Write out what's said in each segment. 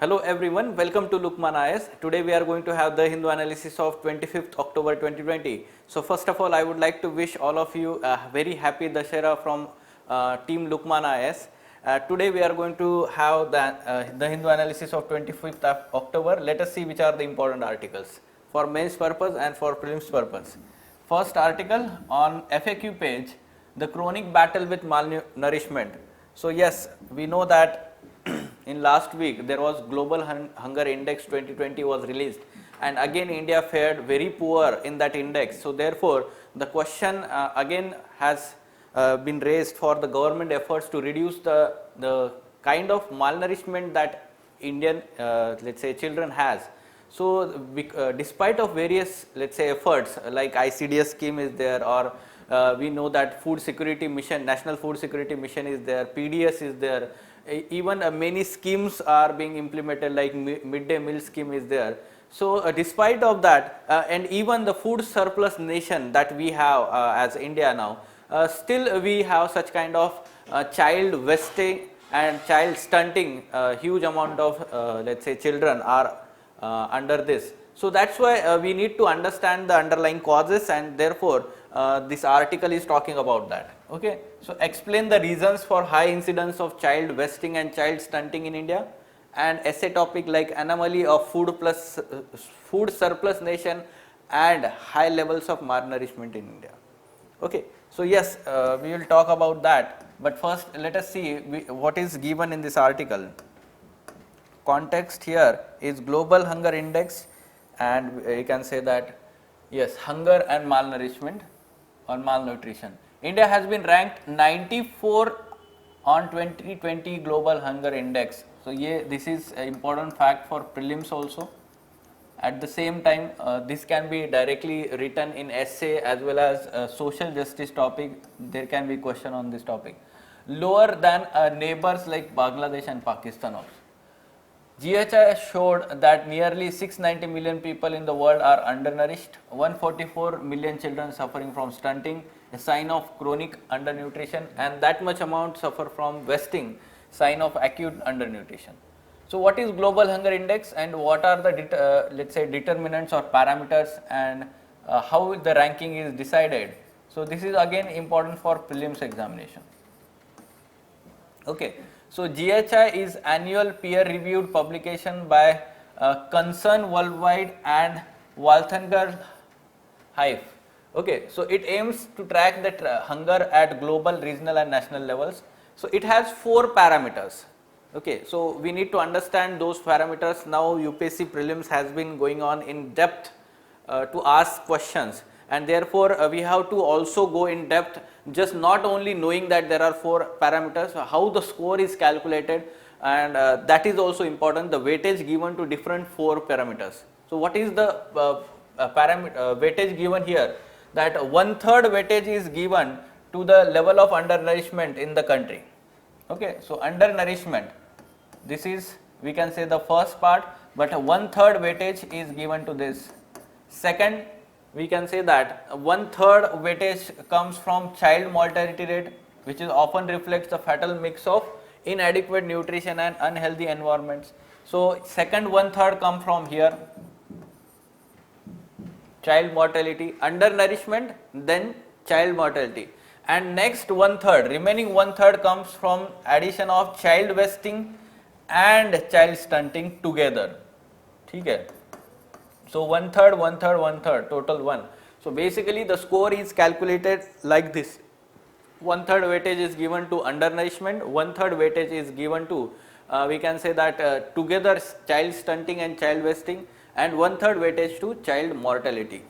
Hello everyone, welcome to Lukman IS. Today we are going to have the Hindu analysis of 25th October 2020. So first of all, I would like to wish all of you a very happy Dashera from team Lukman IS. Today we are going to have the Hindu analysis of 25th of October. Let us see which are the important articles for mains purpose and for prelims purpose. First article on FAQ page, the chronic battle with malnourishment. So yes, we know that in last week there was global hunger index 2020 was released, and again India fared very poor in that index. So therefore the question again has been raised for the government efforts to reduce the kind of malnourishment that Indian let's say children has. So despite of various let's say efforts like ICDS scheme is there, or we know that food security mission, national food security mission is there, PDS is there, even many schemes are being implemented like midday meal scheme is there. So despite of that and even the food surplus nation that we have as India now, still we have such kind of child wasting and child stunting. Huge amount of let's say children are under this. So that's why we need to understand the underlying causes, and therefore this article is talking about that. Okay, so explain the reasons for high incidence of child wasting and child stunting in India, and essay topic like anomaly of food surplus nation and high levels of malnourishment in India. Okay, so yes, we will talk about that, but first let us see what is given in this article. Context here is global hunger index, and you can say that yes, hunger and malnourishment or malnutrition. India has been ranked 94 on 2020 global hunger index. So yeah, this is an important fact for prelims also. At the same time, this can be directly written in essay as well as social justice topic. There can be question on this topic. Lower than neighbors like Bangladesh and Pakistan also. GHI showed that nearly 690 million people in the world are undernourished, 144 million children suffering from stunting, a sign of chronic undernutrition, and that much amount suffer from wasting, sign of acute undernutrition. So what is global hunger index, and what are the let's say determinants or parameters, and how the ranking is decided? So this is again important for prelims examination. Okay. So GHI is annual peer-reviewed publication by Concern Worldwide and Walthanger Hive. Okay, so it aims to track the hunger at global, regional, and national levels. So it has 4 parameters. Okay, so we need to understand those parameters. Now UPSC prelims has been going on in depth to ask questions, and therefore we have to also go in depth, just not only knowing that there are 4 parameters, how the score is calculated, and that is also important, the weightage given to different 4 parameters. So what is the weightage given here? That 1/3 weightage is given to the level of undernourishment in the country. Okay, so undernourishment, this is, we can say, the first part, but 1/3 weightage is given to this. Second, we can say that 1/3 weightage comes from child mortality rate, which is often reflects the fatal mix of inadequate nutrition and unhealthy environments. So second 1/3 come from here, child mortality, undernourishment, then child mortality, and next 1/3, remaining 1/3 comes from addition of child wasting and child stunting together. Okay. So 1/3, 1/3, 1/3, total 1. So basically the score is calculated like this. 1/3 weightage is given to undernourishment, 1/3 weightage is given to we can say that together child stunting and child wasting, and 1/3 weightage to child mortality.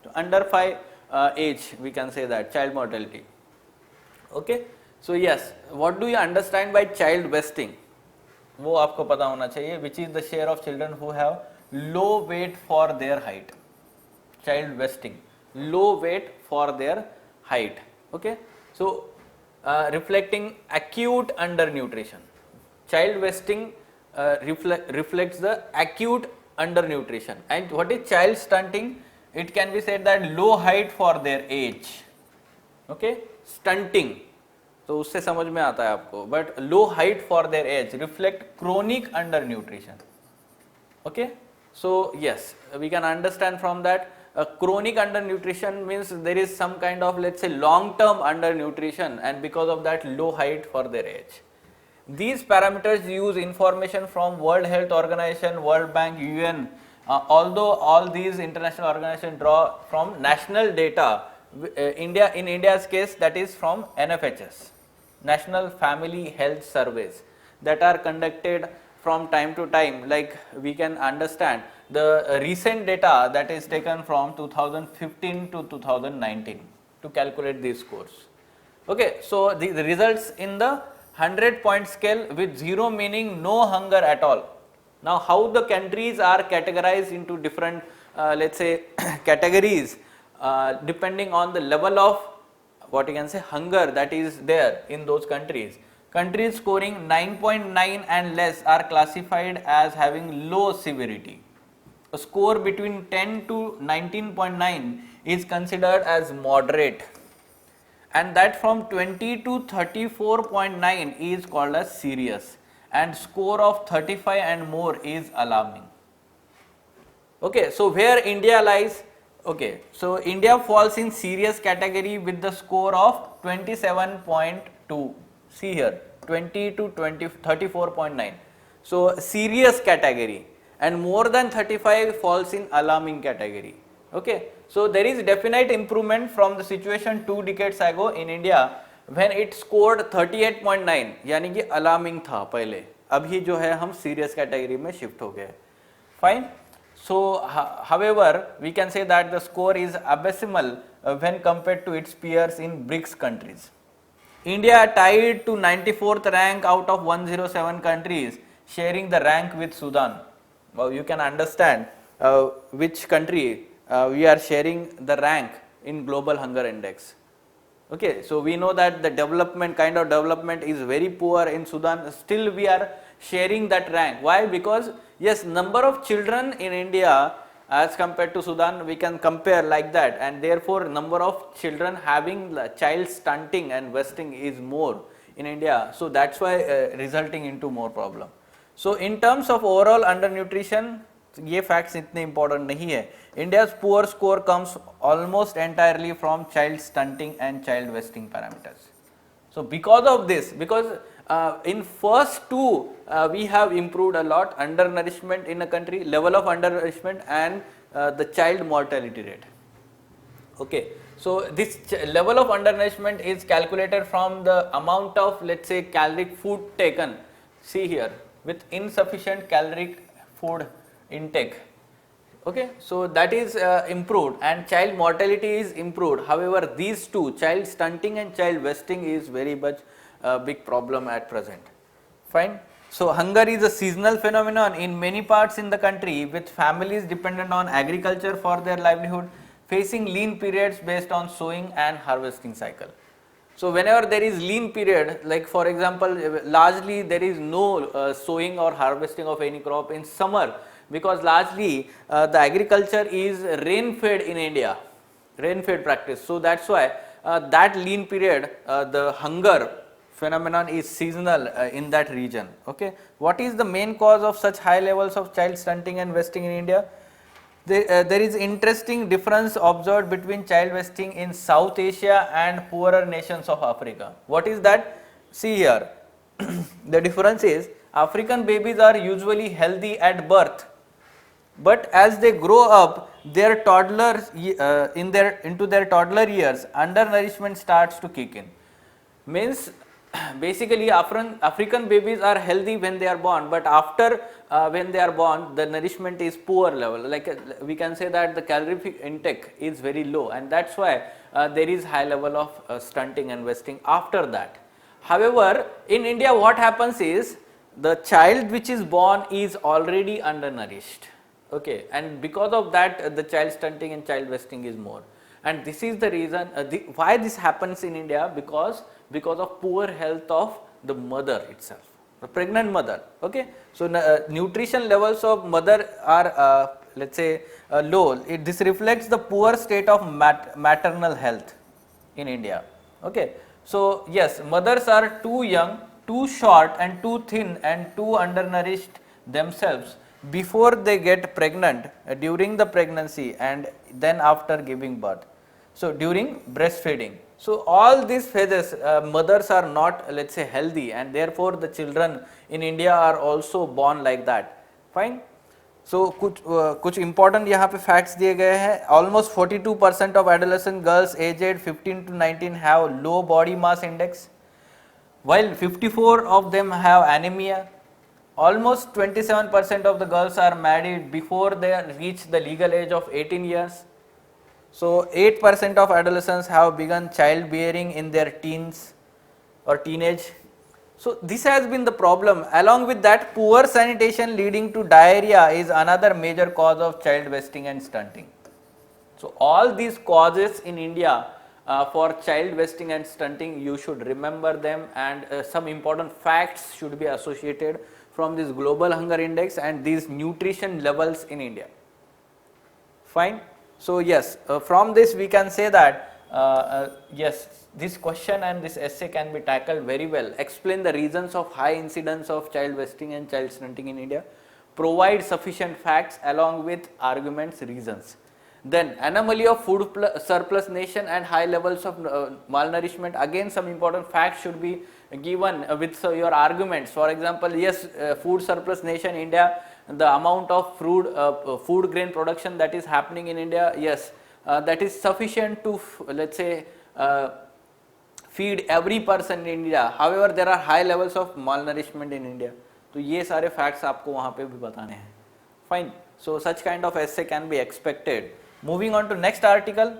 So under 5 age, we can say that child mortality. Okay. So yes, what do you understand by child wasting? वो आपको पता होना चाहिए, which is the share of children who have low weight for their height. Child wasting, low weight for their height. Okay, so reflecting acute undernutrition. Child wasting reflects the acute undernutrition. And what is child stunting? It can be said that low height for their age. Okay, stunting, तो उससे समझ में आता है आपको, but low height for their age reflect chronic under nutrition. Okay, so yes, we can understand from that chronic undernutrition means there is some kind of, let's say, long term undernutrition, and because of that low height for their age. These parameters use information from World Health Organization, World Bank, UN. Although all these international organizations draw from national data, in India's case, that is from NFHS, National Family Health Surveys, that are conducted from time to time. Like we can understand the recent data that is taken from 2015 to 2019 to calculate these scores. Okay, so the results in the 100-point scale with 0 meaning no hunger at all. Now, how the countries are categorized into different, let's say, categories depending on the level of what you can say hunger that is there in those countries. Countries scoring 9.9 and less are classified as having low severity. A score between 10 to 19.9 is considered as moderate, and that from 20 to 34.9 is called as serious, and score of 35 and more is alarming. Okay, so where India lies? Okay, so India falls in serious category with the score of 27.2. See here, 20 to 34.9. So serious category, and more than 35 falls in alarming category. Okay, so there is definite improvement from the situation 2 decades ago in India when it scored 38.9, यानी कि alarming था पहले, अभी जो है हम serious category में shift हो गए. Fine. So, however, we can say that the score is abysmal when compared to its peers in BRICS countries. India tied to 94th rank out of 107 countries, sharing the rank with Sudan. Well, you can understand which country we are sharing the rank in global hunger index. Okay, so we know that the kind of development is very poor in Sudan. Still we are sharing that rank. Why? Because yes, number of children in India as compared to Sudan, we can compare like that, and therefore number of children having child stunting and wasting is more in India. So that's why resulting into more problem. So in terms of overall undernutrition, ये facts इतने important नहीं है. India's poor score comes almost entirely from child stunting and child wasting parameters. So because of this, because in first two we have improved a lot, undernourishment in a country, level of undernourishment, and the child mortality rate. Okay, so this level of undernourishment is calculated from the amount of, let's say, caloric food taken. See here, with insufficient caloric food intake. Okay, so that is improved, and child mortality is improved. However, these two, child stunting and child wasting, is very much a big problem at present. Fine. So hunger is a seasonal phenomenon in many parts in the country, with families dependent on agriculture for their livelihood facing lean periods based on sowing and harvesting cycle. So whenever there is lean period, like for example, largely there is no sowing or harvesting of any crop in summer, because largely the agriculture is rain fed in India, rain fed practice. So that's why that lean period, the hunger phenomenon is seasonal in that region. Okay, what is the main cause of such high levels of child stunting and wasting in India? There is interesting difference observed between child wasting in South Asia and poorer nations of Africa. What is that? See here, the difference is African babies are usually healthy at birth, but as they grow up, their toddlers into their toddler years, undernourishment starts to kick in. Means basically African babies are healthy when they are born, but after when they are born, the nourishment is poor level. Like we can say that the calorific intake is very low, and that's why there is high level of stunting and wasting after that. However, in India, what happens is the child which is born is already undernourished. Okay, and because of that, the child stunting and child wasting is more. And this is the reason why this happens in India, because of poor health of the mother itself, the pregnant mother. Okay, so nutrition levels of mother are let's say low. This reflects the poor state of maternal health in India. Okay, so yes, mothers are too young, too short, and too thin, and too undernourished themselves before they get pregnant, during the pregnancy, and then after giving birth. So during breastfeeding. So all these phases, mothers are not, let's say, healthy, and therefore the children in India are also born like that. Fine. So कुछ important यहाँ पे facts दिए गए हैं. Almost 42% of adolescent girls aged 15 to 19 have low body mass index, while 54 of them have anemia. Almost 27% of the girls are married before they reach the legal age of 18 years. So 8% of adolescents have begun childbearing in their teens or teenage. So this has been the problem. Along with that, poor sanitation leading to diarrhea is another major cause of child wasting and stunting. So all these causes in India for child wasting and stunting, you should remember them, and some important facts should be associated from this global hunger index and these nutrition levels in India. Fine. So yes, from this we can say that yes, this question and this essay can be tackled very well. Explain the reasons of high incidence of child wasting and child stunting in India. Provide sufficient facts along with arguments, reasons. Then anomaly of food surplus nation and high levels of malnourishment. Again, some important facts should be given with your arguments. For example, yes, food surplus nation India, the amount of food grain production that is happening in India, yes, that is sufficient to let's say feed every person in India. However, there are high levels of malnourishment in India. तो ये सारे facts आपको वहाँ पे भी बताने हैं. Fine. So such kind of essay can be expected. Moving on to next article,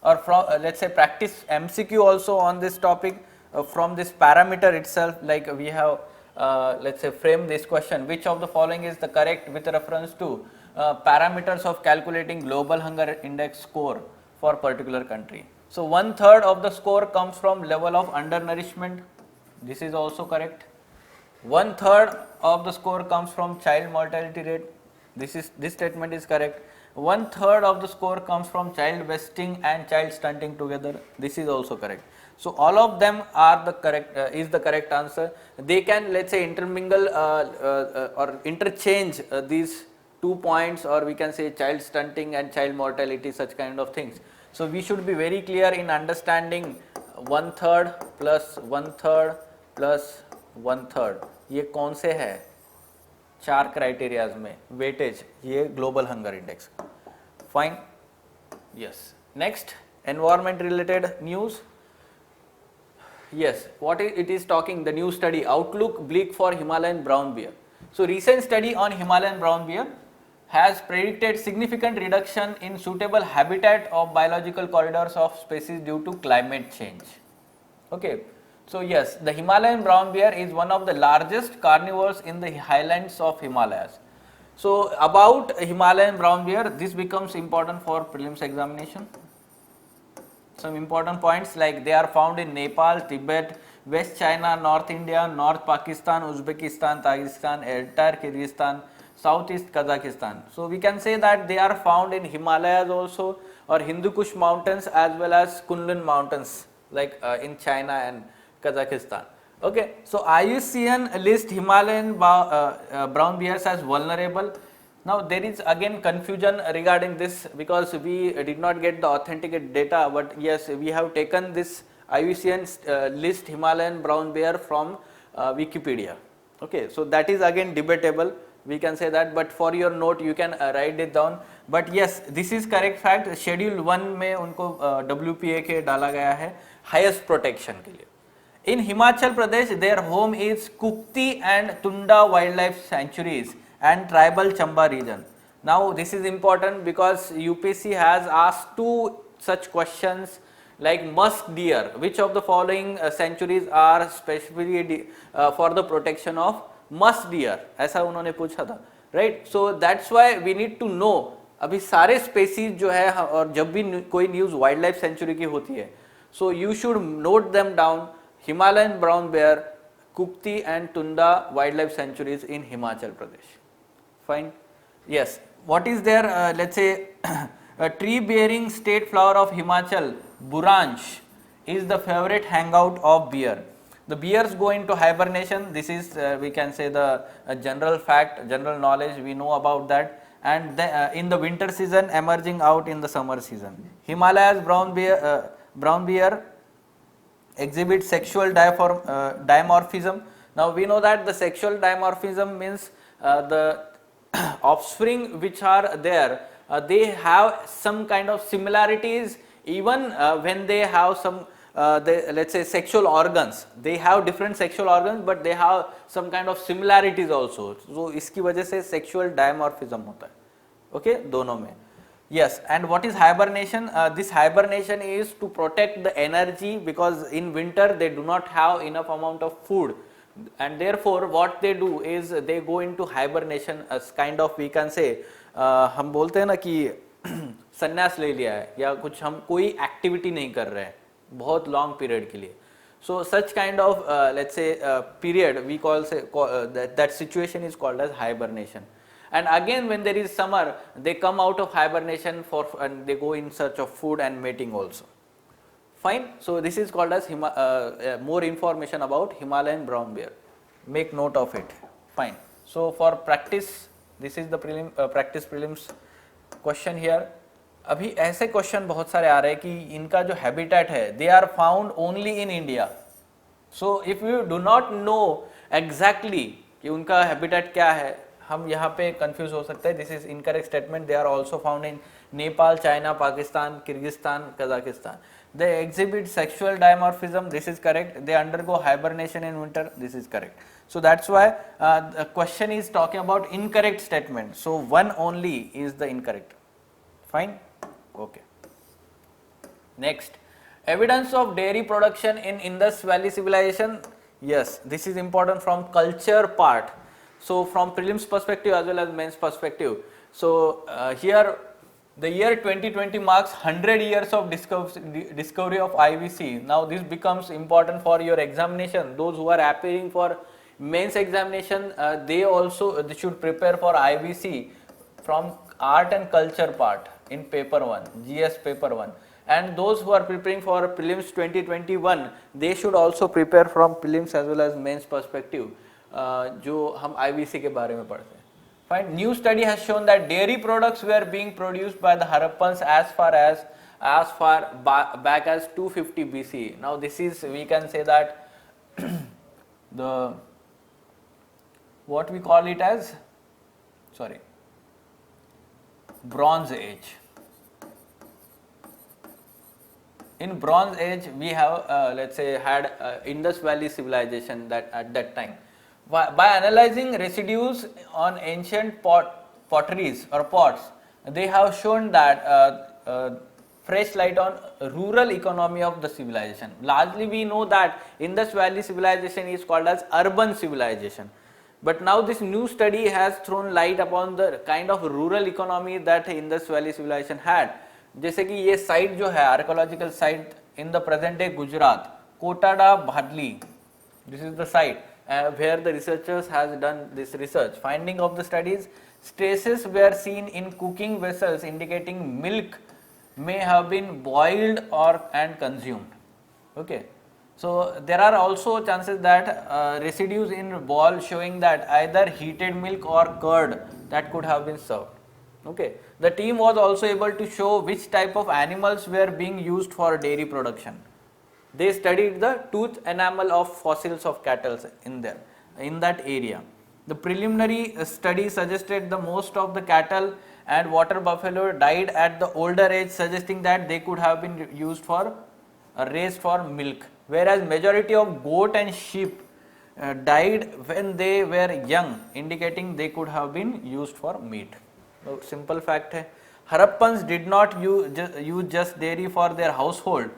or from let's say practice MCQ also on this topic from this parameter itself. Like we have let's say frame this question: which of the following is the correct with reference to parameters of calculating global hunger index score for particular country. So 1/3 of the score comes from level of undernourishment. This is also correct. 1/3 of the score comes from child mortality rate. This statement is correct. 1/3 of the score comes from child wasting and child stunting together. This is also correct. So all of them are the correct is the correct answer. They can, let's say, intermingle or interchange these 2 points, or we can say child stunting and child mortality, such kind of things. So we should be very clear in understanding 1/3 plus 1/3 plus 1/3 ये कौन से है 4 criterias में weightage, ये global hunger index. Fine. Yes. Next, environment related news. Yes, what it is talking, the new study, outlook bleak for Himalayan brown bear. So recent study on Himalayan brown bear has predicted significant reduction in suitable habitat of biological corridors of species due to climate change. Okay, so yes, the Himalayan brown bear is one of the largest carnivores in the highlands of Himalayas. So about Himalayan brown bear, this becomes important for prelims examination. Some important points, like they are found in Nepal, Tibet, West China, North India, North Pakistan, Uzbekistan, Tajikistan, entire Kyrgyzstan, Southeast Kazakhstan. So we can say that they are found in Himalayas also, or Hindu Kush mountains, as well as Kunlun mountains, like in China and Kazakhstan. Okay, so IUCN list Himalayan brown bears as vulnerable. Now there is again confusion regarding this, because we did not get the authentic data, but yes, we have taken this IUCN list Himalayan brown bear from Wikipedia. Okay, so that is again debatable, we can say that, but for your note you can write it down. But yes, this is correct fact. Schedule 1 में उनको WPA के डाला गया है highest protection के लिए. In Himachal Pradesh, their home is Kukti and Tunda wildlife sanctuaries and tribal Chamba region. Now this is important because UPSC has asked 2 such questions, like musk deer, which of the following sanctuaries are specifically for the protection of musk deer, ऐसा उन्होंने पूछा था, right? So that's why we need to know अभी सारे species जो है, और जब भी कोई न्यूज़ वाइल्ड लाइफ सेंचुरी की होती है, so you should note them down. Himalayan brown bear, Kukti and Tunda wildlife sanctuaries in Himachal Pradesh. Fine. Yes, what is their let's say a tree bearing state flower of Himachal, Buranch, is the favorite hangout of bear. The bears go into hibernation. This is we can say the general fact, general knowledge we know about that. And in the winter season, emerging out in the summer season. Himalayas brown bear exhibit sexual dimorphism. Now we know that the sexual dimorphism means the offspring which are there, they have some kind of similarities even when they have some let's say sexual organs, they have different sexual organs but they have some kind of similarities also. So इसकी वजह से sexual dimorphism होता है, okay, दोनों में. Yes, and what is hibernation? This hibernation is to protect the energy because in winter they do not have enough amount of food, and therefore what they do is they go into hibernation as kind of we can say हम बोलते हैं ना कि संन्यास ले लिया है या कुछ हम कोई एक्टिविटी नहीं कर रहे हैं बहुत लॉन्ग पीरियड के लिए. So such kind of let's say period we call say that situation is called as hibernation. And again when there is summer they come out of hibernation and they go in search of food and mating also. Fine. So this is called as more information about Himalayan brown bear. Make note of it. Fine. So for practice, this is the practice prelims question here. अभी ऐसे question बहुत सारे आ रहे हैं कि इनका जो habitat है they are found only in India. So if you do not know exactly कि उनका हैबिटेट क्या है, हम यहाँ पे कंफ्यूज हो सकते हैं. This is incorrect statement. They are also found in Nepal, China, Pakistan, Kyrgyzstan, Kazakhstan. They exhibit sexual dimorphism. This is correct. They undergo hibernation in winter. This is correct. So that's why the question is talking about incorrect statement. So one only is the incorrect. Fine. Okay. Next, evidence of dairy production in Indus Valley civilization. Yes, this is important from culture part. So from prelims perspective as well as mains perspective. So here the year 2020 marks 100 years of discovery of IVC. Now this becomes important for your examination. Those who are appearing for mains examination, they should prepare for IVC from art and culture part in paper 1, GS paper 1. And those who are preparing for prelims 2021, they should also prepare from prelims as well as mains perspective, जो हम IVC के बारे में पढ़ते हैं. Fine. New study has shown that dairy products were being produced by the Harappans as far back as 250 BC. Now this is, we can say that the what we call it as Bronze Age. In Bronze Age we have let's say had Indus Valley civilization that at that time. By analyzing residues on ancient potteries or pots, they have shown that fresh light on rural economy of the civilization. Largely we know that Indus Valley civilization is called as urban civilization. But now this new study has thrown light upon the kind of rural economy that Indus Valley civilization had. जैसे कि ये site जो है archaeological site in the present day Gujarat, Kotada Bhadli, this is the site. Where the researchers has done this research. Finding of the studies, traces were seen in cooking vessels indicating milk may have been boiled and consumed. Okay, so there are also chances that residues in bowl showing that either heated milk or curd that could have been served. Okay, the team was also able to show which type of animals were being used for dairy production. They studied the tooth enamel of fossils of cattle in that area. The preliminary study suggested the most of the cattle and water buffalo died at the older age, suggesting that they could have been used for raised for milk, whereas majority of goat and sheep died when they were young, indicating they could have been used for meat. So simple fact है. Harappans did not use just dairy for their household.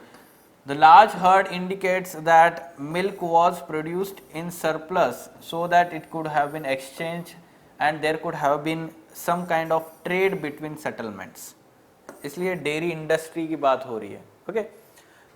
The large herd indicates that milk was produced in surplus so that it could have been exchanged and there could have been some kind of trade between settlements. इसलिए dairy industry की बात हो रही है. Okay.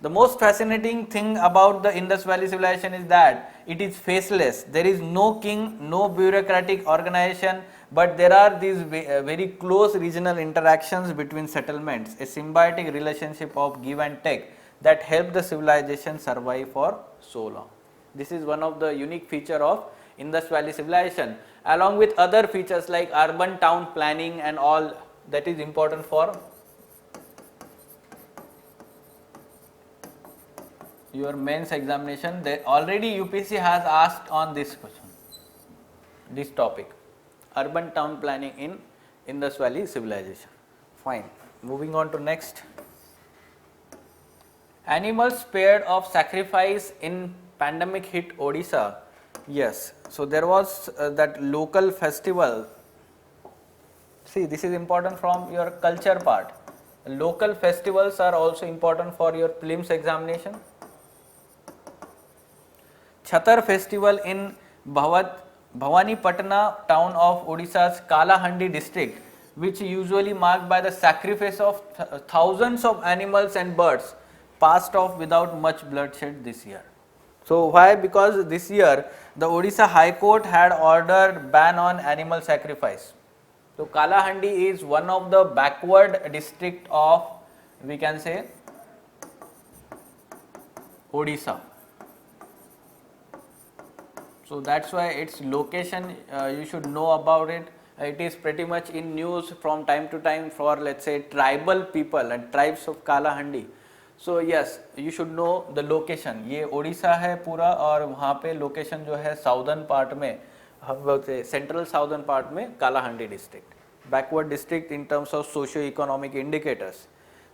The most fascinating thing about the Indus Valley civilization is that it is faceless. There is no king, no bureaucratic organization, but there are these very close regional interactions between settlements, a symbiotic relationship of give and take that helped the civilization survive for so long. This is one of the unique feature of Indus Valley civilization, along with other features like urban town planning and all that is important for your mains examination. They already UPSC has asked on this question, this topic, urban town planning in Indus Valley civilization. Fine. Moving on to next. Animals spared of sacrifice in pandemic hit Odisha. Yes. So there was that local festival. See, this is important from your culture part. Local festivals are also important for your prelims examination. Chhatar festival in Bhawanipatna town of Odisha's Kalahandi district, which usually marked by the sacrifice of thousands of animals and birds, passed off without much bloodshed this year. So why? Because this year the Odisha High Court had ordered ban on animal sacrifice. So Kalahandi is one of the backward district of, we can say, Odisha. So that's why its location, you should know about it. It is pretty much in news from time to time for, let's say, tribal people and tribes of Kalahandi. So yes, you should know the location. ये ओडिशा है पूरा और वहाँ पे location जो है southern part में, हम बोलते सेंट्रल साउदर्न पार्ट में Kalahandi district, backward district in terms of socio economic indicators.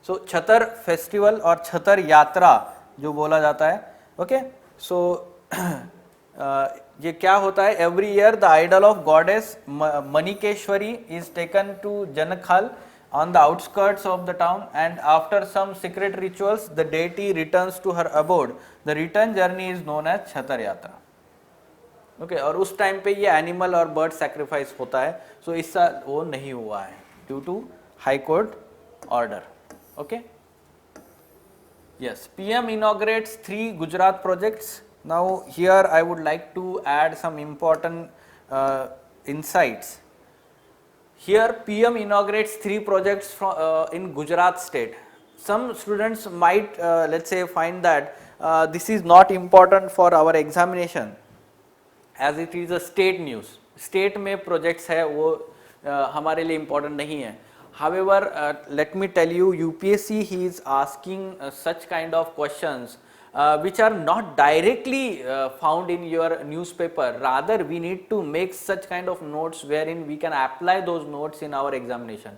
So Chhatar festival और छतर यात्रा जो बोला जाता है. ओके, सो ये क्या होता है? Every year the idol of goddess Manikeshwari is taken to Jankhal on the outskirts of the town, and after some secret rituals the deity returns to her abode. The return journey is known as Chhatar Yatra. Okay, और उस time पे ये animal और bird sacrifice होता है. सो इस साल वो नहीं हुआ है due to high court order. Okay, yes, PM inaugurates 3 Gujarat projects. Now here I would like to add some important insights. Here PM inaugurates 3 projects from, in Gujarat state. Some students might let's say find that this is not important for our examination as it is a state news. State में projects है वो हमारे लिए important नहीं है. However, let me tell you, UPSC he is asking such kind of questions which are not directly found in your newspaper. Rather, we need to make such kind of notes wherein we can apply those notes in our examination.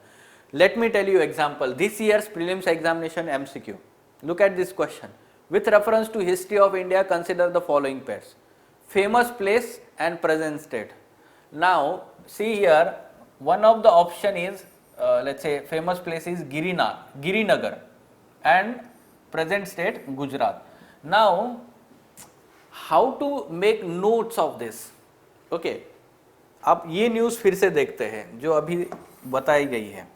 Let me tell you example. This year's prelims examination MCQ. Look at this question. With reference to history of India, consider the following pairs: famous place and present state. Now, see here, one of the option is let's say famous place is Girinagar and present state Gujarat. Now, how to make notes of this? Okay, अब ये news फिर से देखते हैं जो अभी बताई गई है.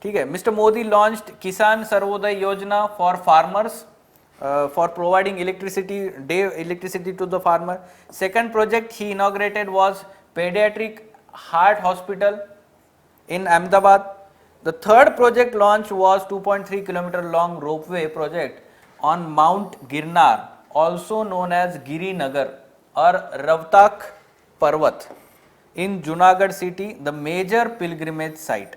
ठीक है, मिस्टर मोदी लॉन्च्ड किसान सर्वोदय योजना for farmers for providing electricity to the farmer. Second project he inaugurated was pediatric heart hospital in Ahmedabad. The third project launch was 2.3 km long ropeway project on Mount Girnar, also known as Girinagar or Ravtak Parvat in Junagadh city, the major pilgrimage site.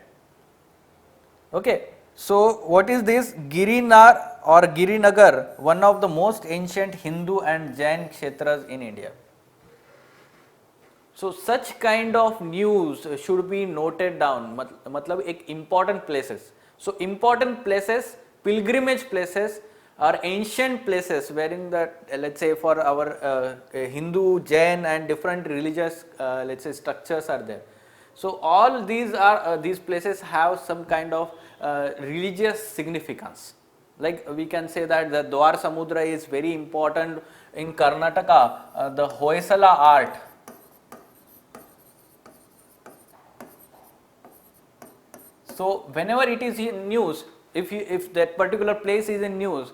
Okay, so what is this? Girinar or Girinagar, one of the most ancient Hindu and Jain kshetras in India. So such kind of news should be noted down. मतलब एक important places. So important places, pilgrimage places are ancient places wherein that let's say for our Hindu, Jain and different religious let's say structures are there. So all these are these places have some kind of religious significance. Like we can say that the Dwar Samudra is very important in Karnataka, the Hoysala art. So whenever it is in news, if that particular place is in news,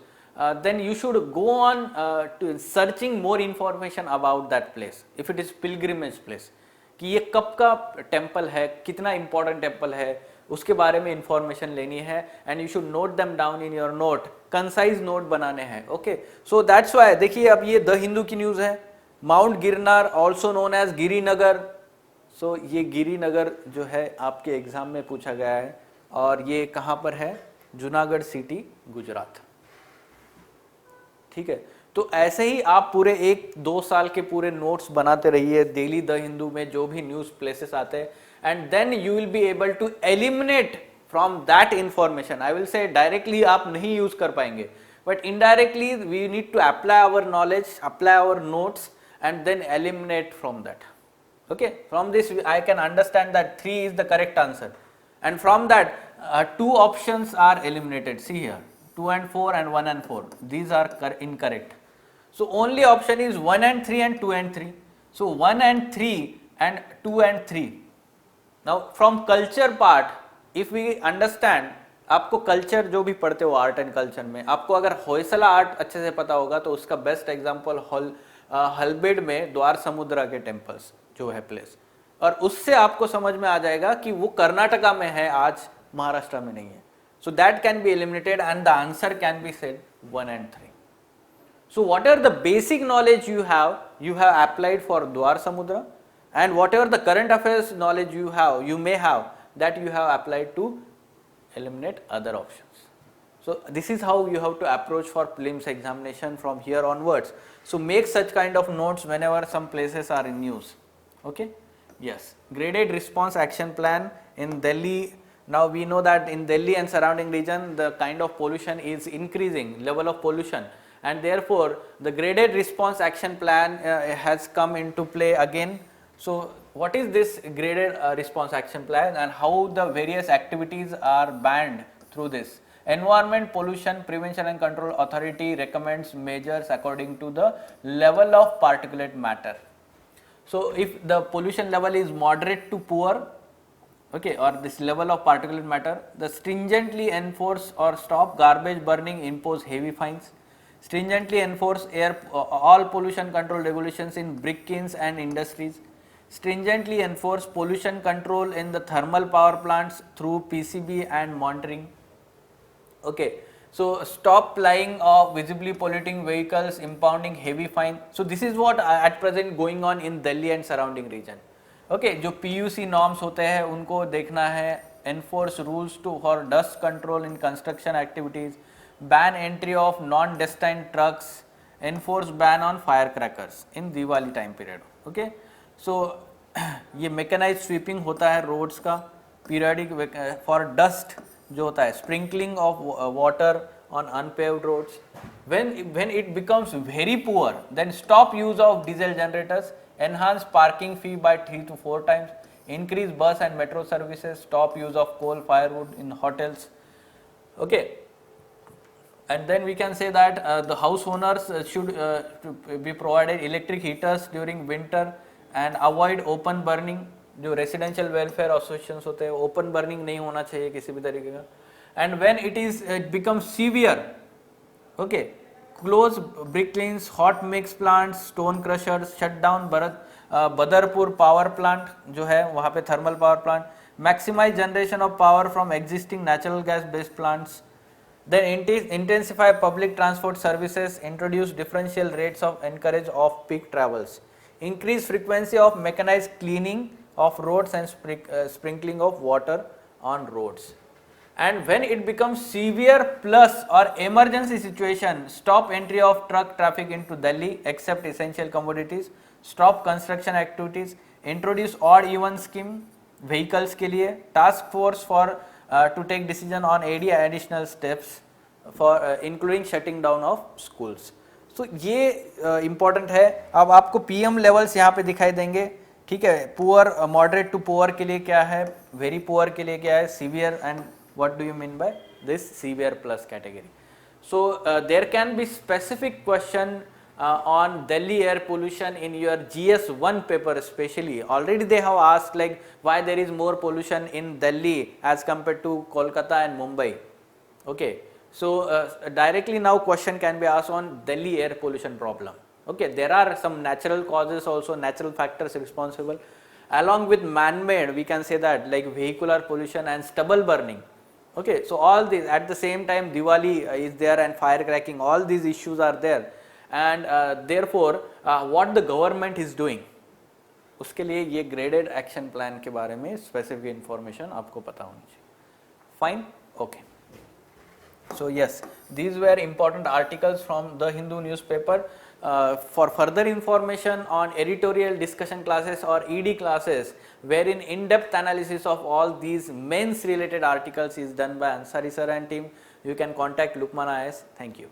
then you should go on to searching more information about that place. If it is pilgrimage place, कि ये कब का temple है, कितना important temple है, उसके बारे में इंफॉर्मेशन लेनी है and you should note them down in your note, concise note बनाने हैं. ओके, सो दैट्स व्हाई देखिए अब ये द हिंदू की न्यूज़ है. Mount Girnar also known as Girinagar. So ये गिरिनगर जो है आपके एग्जाम में पूछा गया है और ये कहाँ पर है? जूनागढ़ सिटी, गुजरात. ठीक है, तो ऐसे ही आप पूरे 1-2 साल के पूरे नोट्स बनाते रहिए डेली द हिंदू में जो भी न्यूज़ प्लेसेस आते हैं, and then you will be able to eliminate from that information. I will say directly आप नहीं यूज कर पाएंगे, but indirectly we need to apply our knowledge, apply our notes and then eliminate from that. Okay, from this I can understand that 3 is the correct answer, and from that 2 options are eliminated. See here, 2 and 4 and 1 and 4, these are incorrect. So only option is 1 and 3 and 2 and 3. So 1 and 3 and 2 and 3. Now from culture part, if we understand, आपको culture जो भी पढ़ते हो art and culture में, आपको अगर Hoysala art अच्छे से पता होगा तो उसका बेस्ट एग्जांपल हलबेड में द्वार समुद्रा के टेम्पल्स जो है प्लेस, और उससे आपको समझ में आ जाएगा कि वो कर्नाटका में है, आज महाराष्ट्र में नहीं है. So that can be eliminated and the answer can be said 1 and 3. So whatever the basic knowledge you have applied for Dwar Samudra, and whatever the current affairs knowledge you may have, that you have applied to eliminate other options. So this is how you have to approach for prelims examination from here onwards. So make such kind of notes whenever some places are in news. Okay, yes, graded response action plan in Delhi. Now we know that in Delhi and surrounding region the kind of pollution is increasing, level of pollution, and therefore the graded response action plan has come into play again. So what is this graded response action plan and how the various activities are banned through this? Environment Pollution Prevention and Control Authority recommends measures according to the level of particulate matter. So if the pollution level is moderate to poor, okay, or this level of particulate matter, the stringently enforce or stop garbage burning, impose heavy fines, stringently enforce all pollution control regulations in brick kilns and industries, stringently enforce pollution control in the thermal power plants through PCB and monitoring. Okay, so stop plying of visibly polluting vehicles, impounding heavy fine. So this is what at present going on in Delhi and surrounding region. Okay, जो PUC norms होते हैं उनको देखना है, enforce rules for dust control in construction activities, ban entry of non-destined trucks, enforce ban on firecrackers in Diwali time period. Okay, so ये mechanized sweeping होता है roads का, periodic for dust जो होता है, sprinkling of water on unpaved roads. When it becomes very poor, then stop use of diesel generators, enhance parking fee by 3 to 4 times, increase bus and metro services, stop use of coal firewood in hotels. Okay, and then we can say that the house owners should be provided electric heaters during winter and avoid open burning. जो residential welfare associations होते हैं, open burning नहीं होना चाहिए किसी भी तरीके का. And when it becomes severe, okay, close brick kilns, hot mix plants, stone crushers, shut down Badarpur power plant जो है वहाँ पे thermal power plant, maximise generation of power from existing natural gas based plants. Then intensify public transport services, introduce differential rates of encourage off-peak travels, increase frequency of mechanized cleaning of roads and sprinkling of water on roads. And when it becomes severe plus or emergency situation, stop entry of truck traffic into Delhi except essential commodities, stop construction activities, introduce odd even scheme vehicles के लिए, task force for to take decision on additional steps for including shutting down of schools. So ये important है. अब आपको PM levels यहाँ पे दिखाई देंगे, ठीक है. पुअर, मॉडरेट टू पुअर के लिए क्या है, वेरी पुअर के लिए क्या है, severe, and what do you mean by this severe plus category. So there can be specific question on Delhi air pollution in your GS1 paper especially. Already they have asked like why there is more pollution in Delhi as compared to Kolkata and Mumbai. Okay, so directly now question can be asked on Delhi air pollution problem. Okay, there are some natural causes also, natural factors responsible, along with man-made, we can say that, like vehicular pollution and stubble burning. Okay, so all these at the same time, Diwali is there and firecracking, all these issues are there, and therefore what the government is doing, उसके लिए ये graded action plan के बारे में specific information आपको पता होनी चाहिए. Fine, okay. So yes, these were important articles from the Hindu newspaper. For further information on editorial discussion classes or ED classes, wherein in-depth analysis of all these mains related articles is done by Ansari sir and team, you can contact Lukman IAS. Thank you.